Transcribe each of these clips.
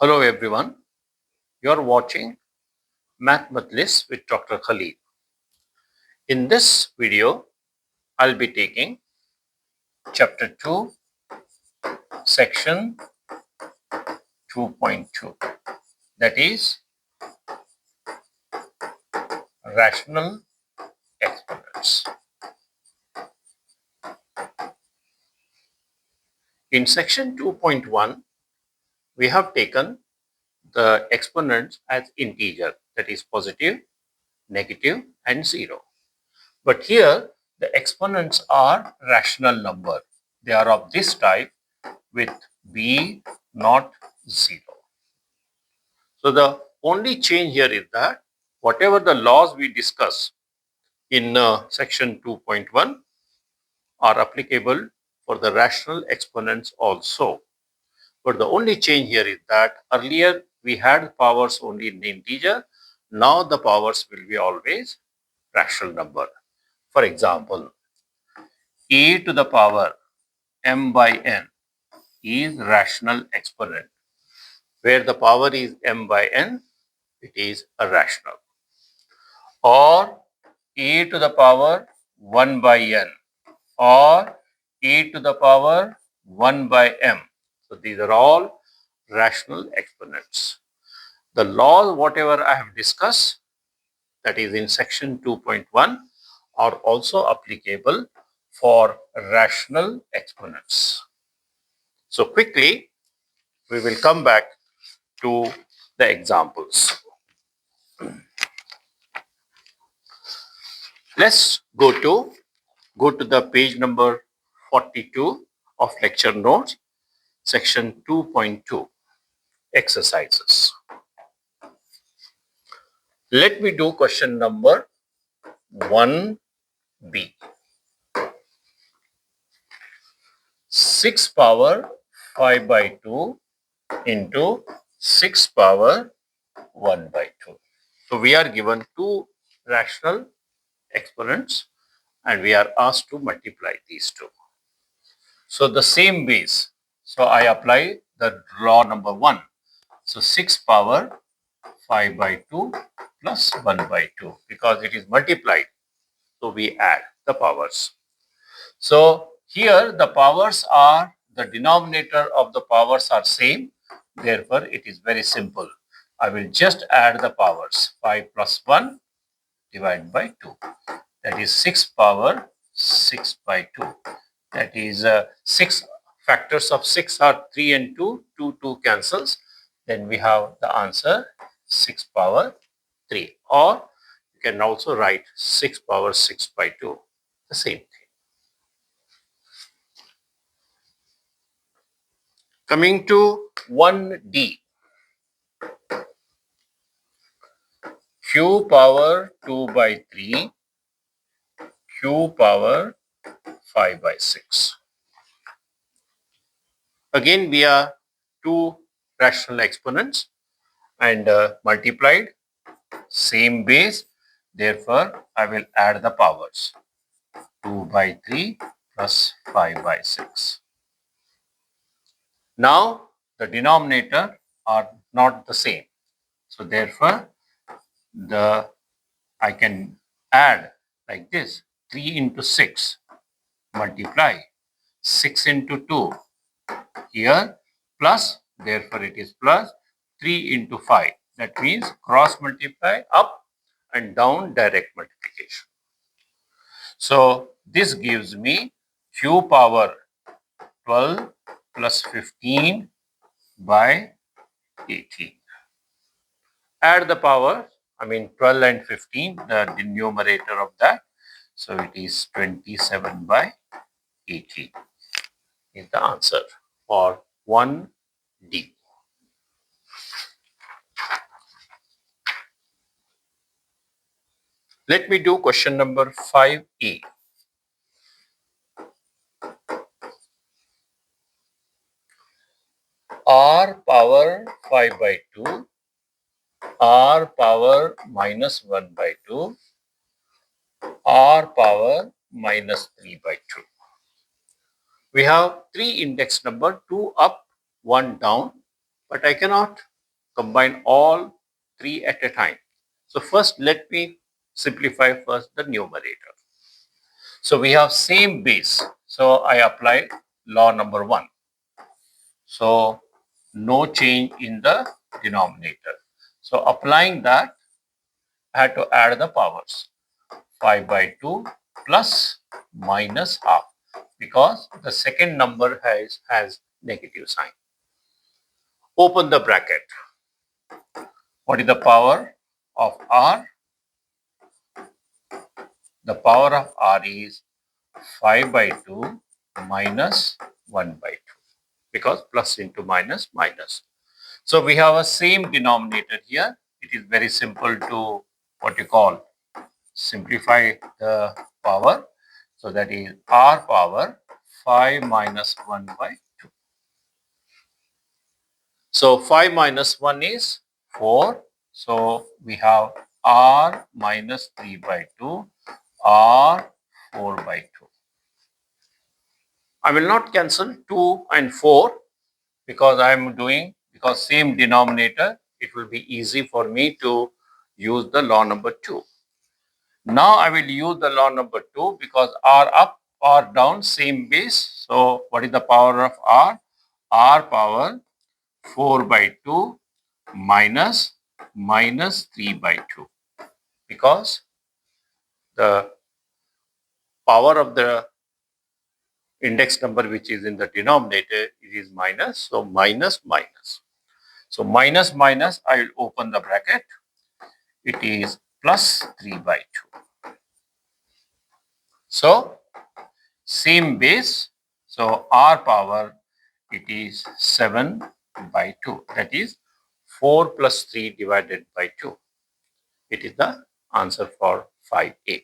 Hello everyone, you are watching Mathematically with Dr. Khalid. In this video, I'll be taking chapter 2, section 2.2, that is rational exponents. In section 2.1, we have taken the exponents as integer, that is positive, negative, and 0. But here, the exponents are rational number. They are of this type with b not 0. So the only change here is that whatever the laws we discuss in section 2.1 are applicable for the rational exponents also. But the only change here is that earlier we had powers only in the integer. Now the powers will be always rational number. For example, e to the power m by n is rational exponent. Where the power is m by n, it is a rational. Or e to the power 1 by n or e to the power 1 by m. So these are all rational exponents. The laws whatever I have discussed, that is in section 2.1, are also applicable for rational exponents. So quickly we will come back to the examples. Let's go to the page number 42 of lecture notes, section 2.2, exercises. Let me do question number 1b. 6 power 5 by 2 into 6 power 1 by 2. So we are given two rational exponents and we are asked to multiply these two. So the same base. So I apply the law number 1. So 6 power 5 by 2 plus 1 by 2 because it is multiplied. So we add the powers. So here the powers are, the denominator of the powers are same. Therefore, it is very simple. I will just add the powers. 5 plus 1 divided by 2. That is 6 power 6 by 2. That is 6 factors of 6 are 3 and 2. 2 cancels. Then we have the answer 6 power 3. Or you can also write 6 power 6 by 2. The same thing. Coming to 1D. Q power 2 by 3. Q power 5 by 6. Again, we are two rational exponents and multiplied, same base. Therefore, I will add the powers. 2 by 3 plus 5 by 6. Now, the denominator are not the same. So, therefore, I can add like this. 3 into 6 multiply 6 into 2 here plus, therefore it is plus 3 into 5. That means cross multiply, up and down direct multiplication. So this gives me q power 12 plus 15 by 18. Add the power, 12 and 15, the numerator of that. So it is 27 by 18 is the answer for 1D. Let me do question number 5A. R power 5 by 2, R power minus 1 by 2, R power minus 3 by 2. We have three index number, 2 up, 1 down. but I cannot combine all 3 at a time. So first let me simplify first the numerator. So we have same base. So I apply law number 1. So no change in the denominator. So applying that, I had to add the powers. 5 by 2 plus minus half, because the second number has negative sign. Open the bracket. What is the power of r? The power of r is 5 by 2 minus 1 by 2, because plus into minus minus. So we have a same denominator here. It is very simple to what you call simplify the power. So that is r power 5 minus 1 by 2. So 5 minus 1 is 4. So we have r minus 3 by 2, r 4 by 2. I will not cancel 2 and 4 because I am doing, because same denominator, it will be easy for me to use the law number 2. Now I will use the law number 2 because r up or down same base. So what is the power of r? R power 4 by 2 minus 3 by 2, because the power of the index number which is in the denominator, it is minus. So minus minus. So minus minus, I will open the bracket. It is plus 3 by 2. So same base. So r power, it is 7 by 2. That is 4 plus 3 divided by 2. It is the answer for 5A.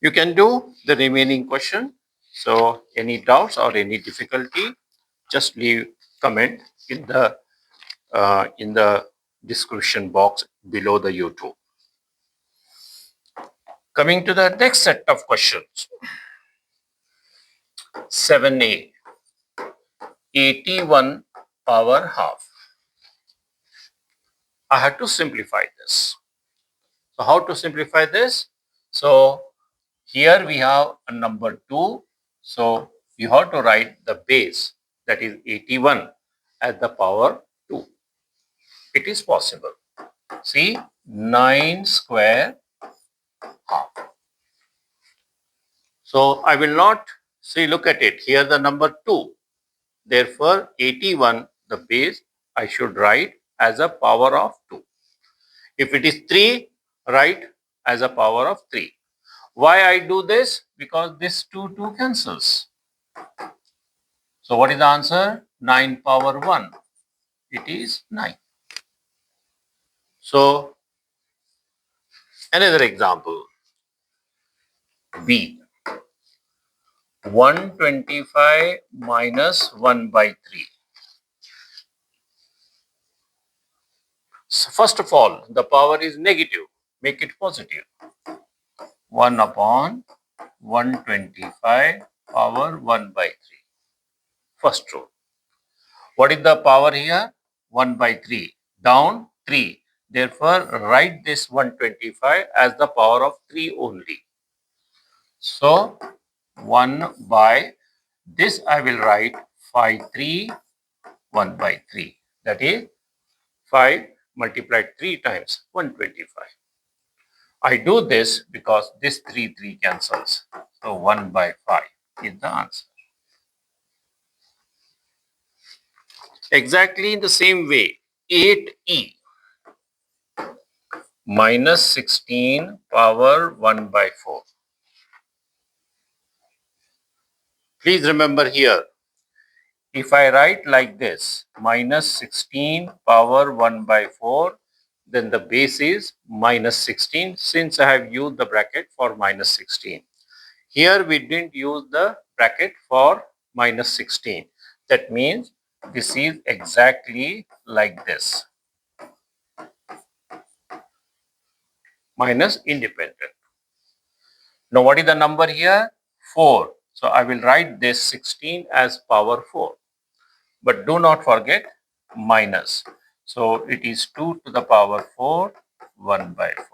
You can do the remaining question. So any doubts or any difficulty, just leave comment in the description box below the YouTube. Coming to the next set of questions. 7A, 81 power half. I had to simplify this. So how to simplify this? So here we have a number 2. So you have to write the base, that is 81, as the power 2. It is possible. See, 9 square half. So I will not, see, look at it. Here the number 2. Therefore, 81, the base, I should write as a power of 2. If it is 3, write as a power of 3. Why I do this? Because this 2 cancels. So what is the answer? 9 power 1. It is 9. So another example. B. 125 minus 1 by 3. So first of all, the power is negative. Make it positive. 1 upon 125 power 1 by 3. First row. What is the power here? 1 by 3. Down 3. Therefore, write this 125 as the power of 3 only. So, 1 by this I will write 5, 3, 1 by 3. That is 5 multiplied 3 times 125. I do this because this 3 cancels. So 1 by 5 is the answer. Exactly in the same way, 8e minus 16 power 1 by 4. Please remember here, if I write like this, minus 16 power 1 by 4, then the base is minus 16, since I have used the bracket for minus 16. Here we didn't use the bracket for minus 16. That means this is exactly like this. Minus independent. Now what is the number here? 4. So I will write this 16 as power 4. but do not forget minus. So it is 2 to the power 4, 1 by 4.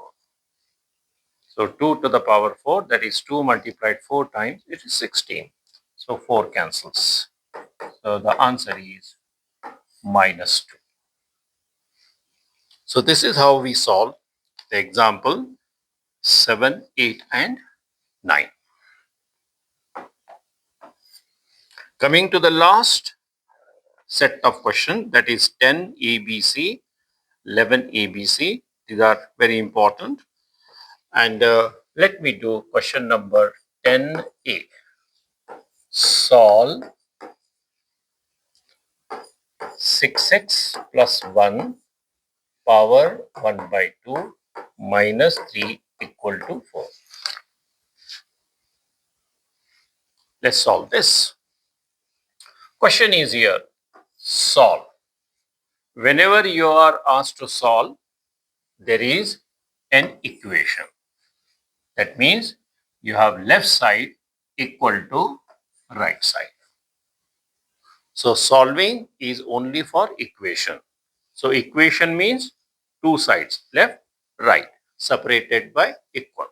So 2 to the power 4, that is 2 multiplied 4 times, it is 16. So 4 cancels. So the answer is minus 2. So this is how we solve the example 7, 8 and 9. Coming to the last set of questions, that is 10 ABC, 11 ABC. These are very important. And let me do question number 10A. Solve 6x plus 1 power 1 by 2 minus 3 equal to 4. Let's solve this. Question is here, solve. Whenever you are asked to solve, there is an equation. That means you have left side equal to right side. So solving is only for equation. So equation means two sides, left, right, separated by equal.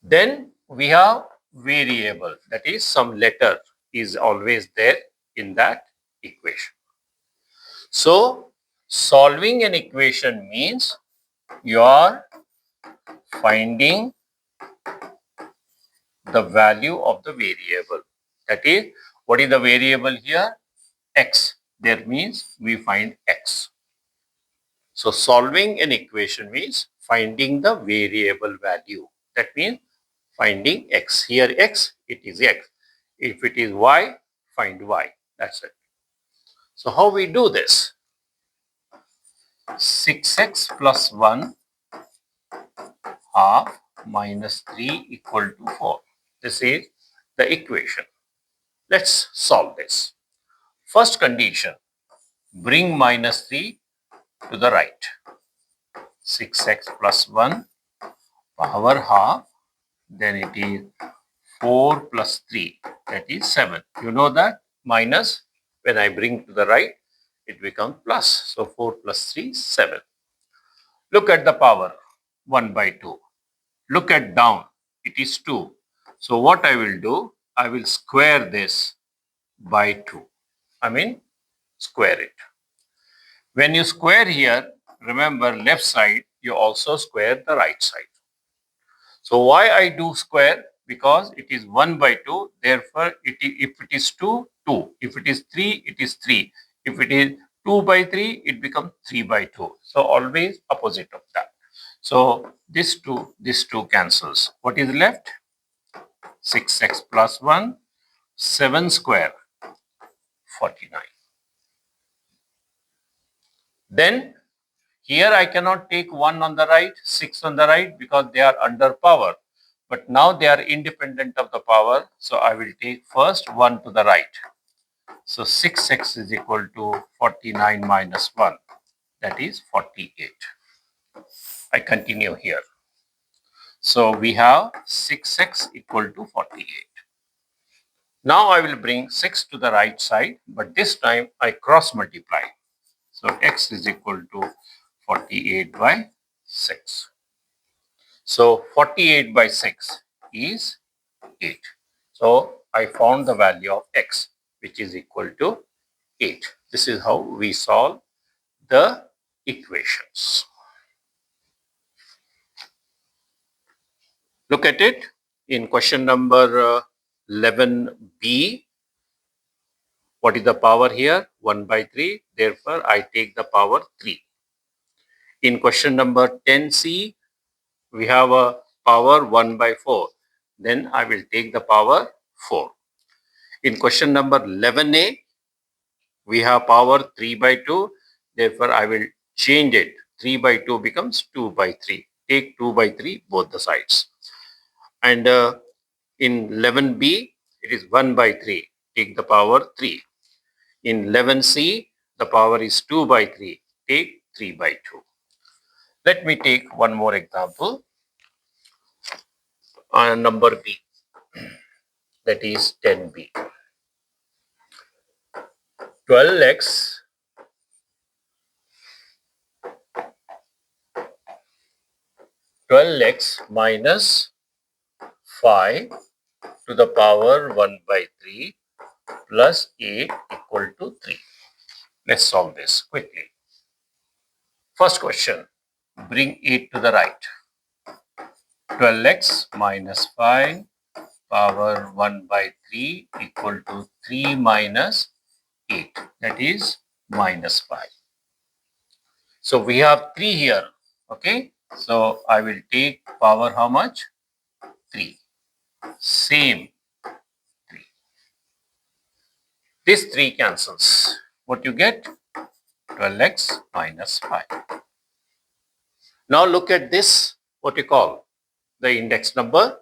Then we have variable, that is some letter is always there in that equation. So solving an equation means you are finding the value of the variable. That is, what is the variable here? X. That means we find x. So solving an equation means finding the variable value. That means finding x. Here x, it is x. If it is y, find y. That's it. So how we do this? 6x plus 1 half minus 3 equal to 4. This is the equation. Let's solve this. First condition, bring minus 3 to the right. 6x plus 1 power half, then it is 4 plus 3, that is 7. You know that minus, when I bring to the right, it becomes plus. So 4 plus 3, 7. Look at the power, 1 by 2. Look at down, it is 2. So what I will do, I will square this by 2. I mean, square it. When you square here, remember left side, you also square the right side. So why I do square? Because it is 1 by 2. Therefore, if it is 2, 2. If it is 3, it is 3. If it is 2 by 3, it becomes 3 by 2. So always opposite of that. So this 2 cancels. What is left? 6x plus 1, 7 square, 49. Then here I cannot take 1 on the right, 6 on the right because they are under power. But now they are independent of the power. So I will take first 1 to the right. So 6x is equal to 49 minus 1. That is 48. I continue here. So we have 6x equal to 48. Now I will bring 6 to the right side, but this time I cross multiply. So x is equal to 48 by 6. So 48 by 6 is 8. So I found the value of x, which is equal to 8. This is how we solve the equations. Look at it in question number 11b. What is the power here? 1 by 3. Therefore, I take the power 3. In question number 10c, we have a power 1 by 4. Then I will take the power 4. In question number 11a, we have power 3 by 2. Therefore, I will change it. 3 by 2 becomes 2 by 3. Take 2 by 3 both the sides. And in 11b, it is 1 by 3. Take the power 3. In 11c, the power is 2 by 3. Take 3 by 2. Let me take one more example on number b, that is 10b. 12x minus 5 to the power 1 by 3 plus 8 equal to 3. Let's solve this quickly. First question, bring 8 to the right. 12x minus 5 power 1 by 3 equal to 3 minus 8, that is minus 5. So we have 3 here, okay? So I will take power how much? 3. Same 3. This 3 cancels. What you get? 12x minus 5. Now look at this, what you call the index number.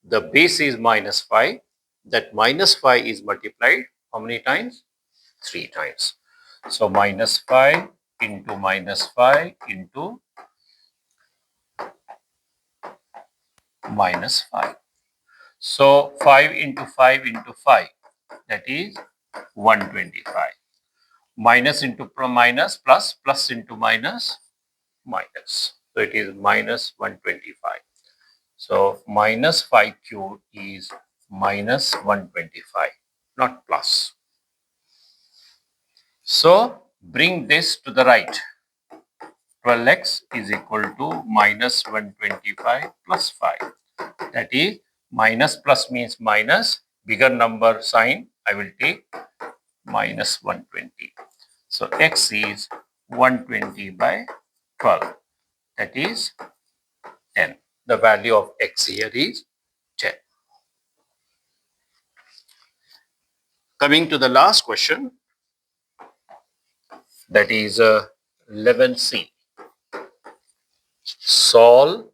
The base is minus 5. That minus 5 is multiplied how many times? 3 times. So minus 5 into minus 5 into minus 5. So 5 into 5 into 5, that is 125. Minus into minus, plus, plus into minus, minus. So it is minus 125. So minus 5 cubed is minus 125, not plus. So bring this to the right. 12x is equal to minus 125 plus 5. That is minus plus means minus, bigger number sign I will take minus 120. So x is 120 by 12, that is 10. The value of x here is 10. Coming to the last question, that is 11c. Solve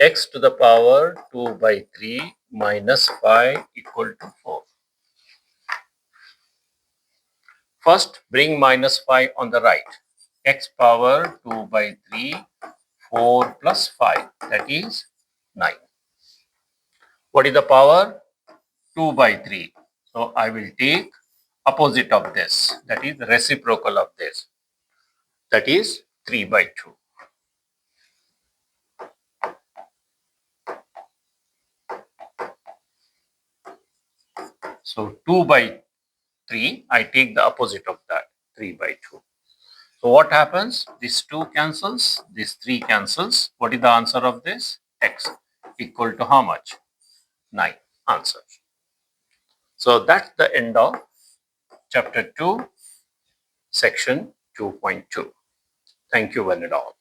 x to the power 2 by 3 minus 5 equal to 4. First, bring minus 5 on the right. X power 2 by 3, 4 plus 5, that is 9. What is the power? 2 by 3. So I will take opposite of this, that is reciprocal of this, that is 3 by 2. So 2 by 3, I take the opposite of that, 3 by 2. So what happens? This 2 cancels, this 3 cancels. What is the answer of this? X equal to how much? 9. Answer. So that's the end of chapter 2, section 2.2. Thank you one and all.